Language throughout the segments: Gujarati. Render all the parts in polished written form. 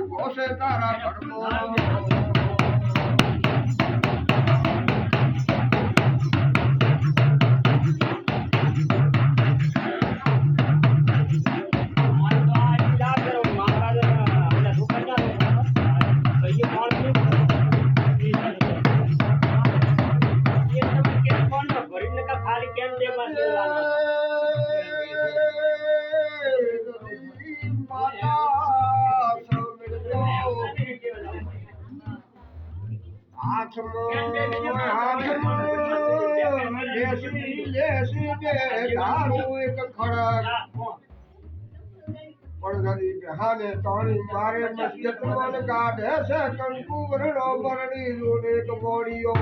ગોસે તારા ઘડમો હાલે તોણી મારે મસ્જિદ મન ગાઢે છે કંકુ વરણો વરણી લોને કબોડીઓ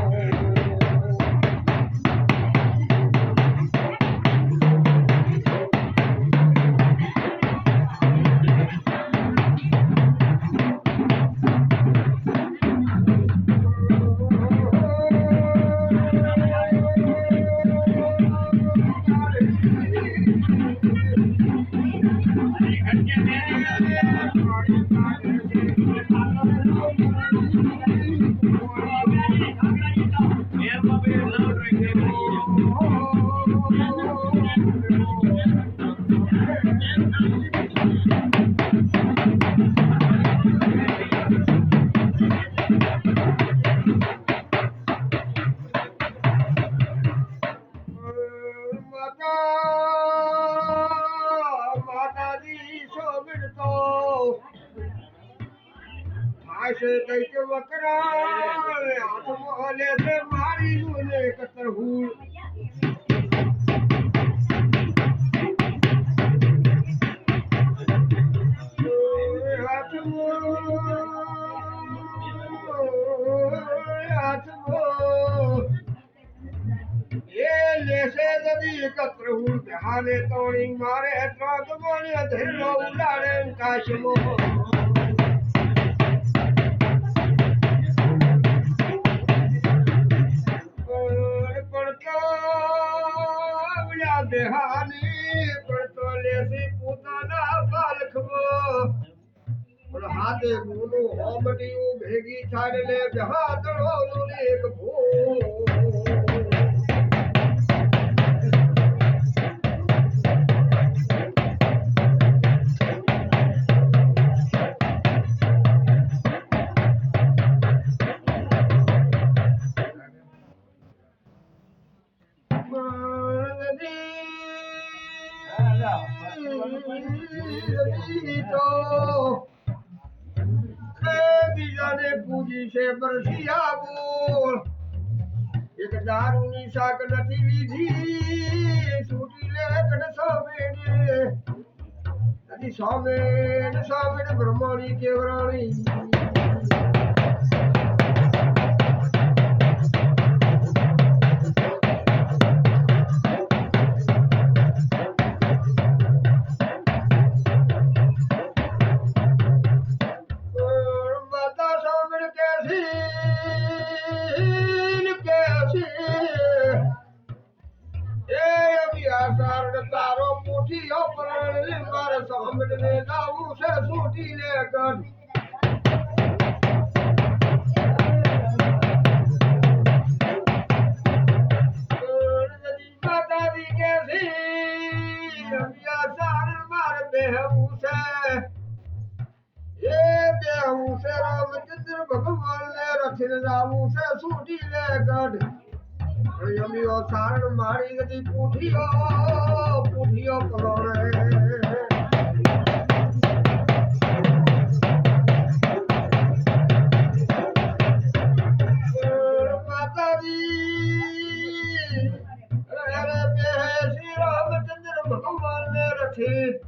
હાલે તોણી મારે ત્રાગ બોલે ધેલો ઉડાડે કાશમો દેહાની પડતો લેસી પોતાના બાલખમો પણ હાથે બોલો હોમડીઓ ભેગી થાડ લે જહાદળો નું એક ભો બીજાને પૂજી છે બરસિયા બોલ એક દારૂની શાક નથી લીધી છૂટી લે કડસો મેડે નથી સોમેડ બ્રહ્માણી કેવરાણી તારો પૂઠીઓ પર મારે સાંભળને લાવું છે છૂટી લે કર માતાજી કે સાર મારે બેહવું છે એ બેહવું છે રામચંદ્ર ભગવાન ને રથીને લાવું છે છૂટી લે ગઢ અમીઓ સારણ મારી ગઈ પૂઠીઓ પલોણે માતાજી અરે શ્રી રામચંદ્ર ભગવાન ને રથી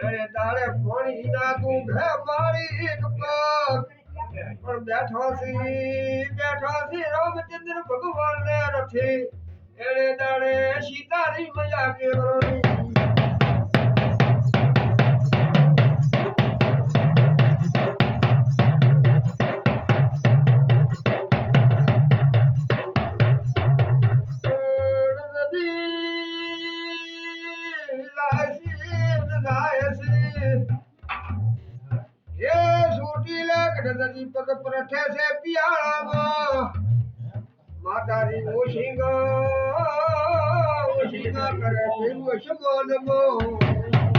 અરે તારે પાણી ના તું ઘે મારી એક પગ પણ બેઠો સી રામચંદ્ર ભગવાન ને રથી એણે દાડે સીતાની મજા કેવરોની છૂટી લે કડે દીપક પ્રઠે છે પિયાળામાં માતાજી ઓશિંગા કરે ફેરવો શમોનમાં